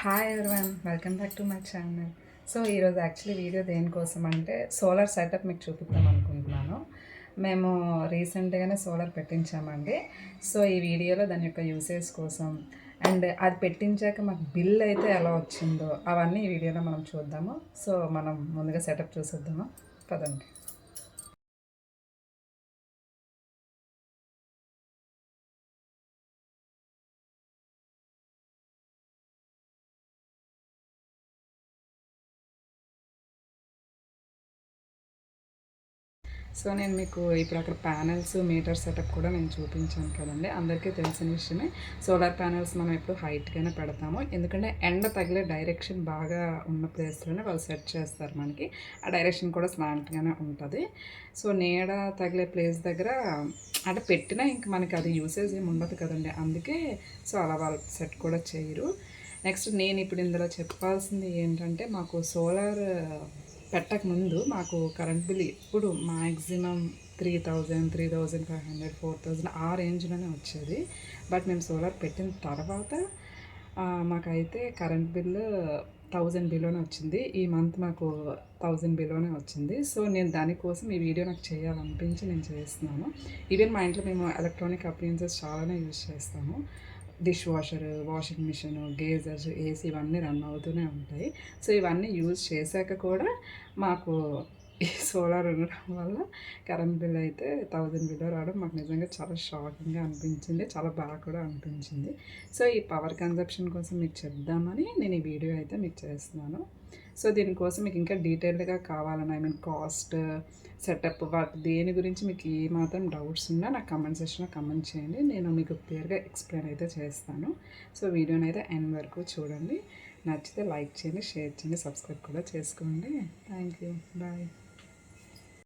Hi everyone, welcome back to my channel. So ఈరోజు actually video దేనికోసం అంటే solar setup మీకు చూపిద్దాం అనుకుంటున్నాను. మేము రీసెంట్గానే సోలార్ పెట్టించామండి. సో ఈ వీడియోలో దాని యొక్క యూసేజ్ కోసం అండ్ అది పెట్టించాక మాకు బిల్ అయితే ఎలా వచ్చిందో అవన్నీ ఈ వీడియోలో మనం చూద్దాము. సో మనం ముందుగా సెటప్ చూసేద్దాము పదండి. సో నేను మీకు ఇప్పుడు అక్కడ ప్యానెల్స్ మీటర్ సెటప్ కూడా నేను చూపించాను కదండి. అందరికీ తెలిసిన విషయమే. సోలార్ ప్యానెల్స్ మనం ఎప్పుడు హైట్గానే పెడతాము, ఎందుకంటే ఎండ తగిలే డైరెక్షన్ బాగా ఉన్న ప్లేస్లోనే వాళ్ళు సెట్ చేస్తారు. మనకి ఆ డైరెక్షన్ కూడా స్లాంట్గానే ఉంటుంది. సో నీడ తగిలే ప్లేస్ దగ్గర అంటే పెట్టినా ఇంక మనకి అది యూసేజ్ ఏమి ఉండదు కదండి. అందుకే సో అలా వాళ్ళు సెట్ కూడా చేయరు. నెక్స్ట్ నేను ఇప్పుడు ఇందులో చెప్పాల్సింది ఏంటంటే, మాకు సోలార్ పెట్టకముందు మాకు కరెంట్ బిల్ ఎప్పుడు మ్యాక్సిమం 3000, 3500, 4000 ఆ రేంజ్లోనే వచ్చేది. బట్ మేము సోలార్ పెట్టిన తర్వాత మాకైతే కరెంట్ బిల్లు 1000 బిలోనే వచ్చింది. ఈ మంత్ మాకు 1000 బిలోనే వచ్చింది. సో నేను దానికోసం ఈ వీడియో నాకు చేయాలనిపించి నేను చేస్తున్నాను. ఈవెన్ మా ఇంట్లో మేము ఎలక్ట్రానిక్ అప్లయన్సెస్ చాలానే యూజ్ చేస్తాము. Dish washer, washing machine, geysers, AC ఇవన్నీ రన్ అవుతూనే ఉంటాయి. సో ఇవన్నీ యూజ్ చేశాక కూడా మాకు ఈ సోలార్ ఉండడం వల్ల కరెంట్ బిల్ అయితే 1000 బిలో రావడం మాకు నిజంగా చాలా షాకింగ్గా అనిపించింది. చాలా బాగా కూడా అనిపించింది. సో ఈ పవర్ కన్జప్షన్ కోసం మీకు చెప్దామని నేను ఈ వీడియో అయితే మీకు చేస్తున్నాను. సో దీనికోసం మీకు ఇంకా డీటెయిల్డ్గా కావాలని, కాస్ట్, సెటప్, వాటి దేని గురించి మీకు ఏ మాత్రం డౌట్స్ ఉన్నా నాకు కమెంట్ సెక్షన్లో కమెంట్ చేయండి. నేను మీకు క్లియర్గా ఎక్స్ప్లెయిన్ అయితే చేస్తాను. సో వీడియోని అయితే ఎండ్ వరకు చూడండి. నచ్చితే లైక్ చేయండి, షేర్ చేయండి, సబ్స్క్రైబ్ కూడా చేసుకోండి. Thank you, bye.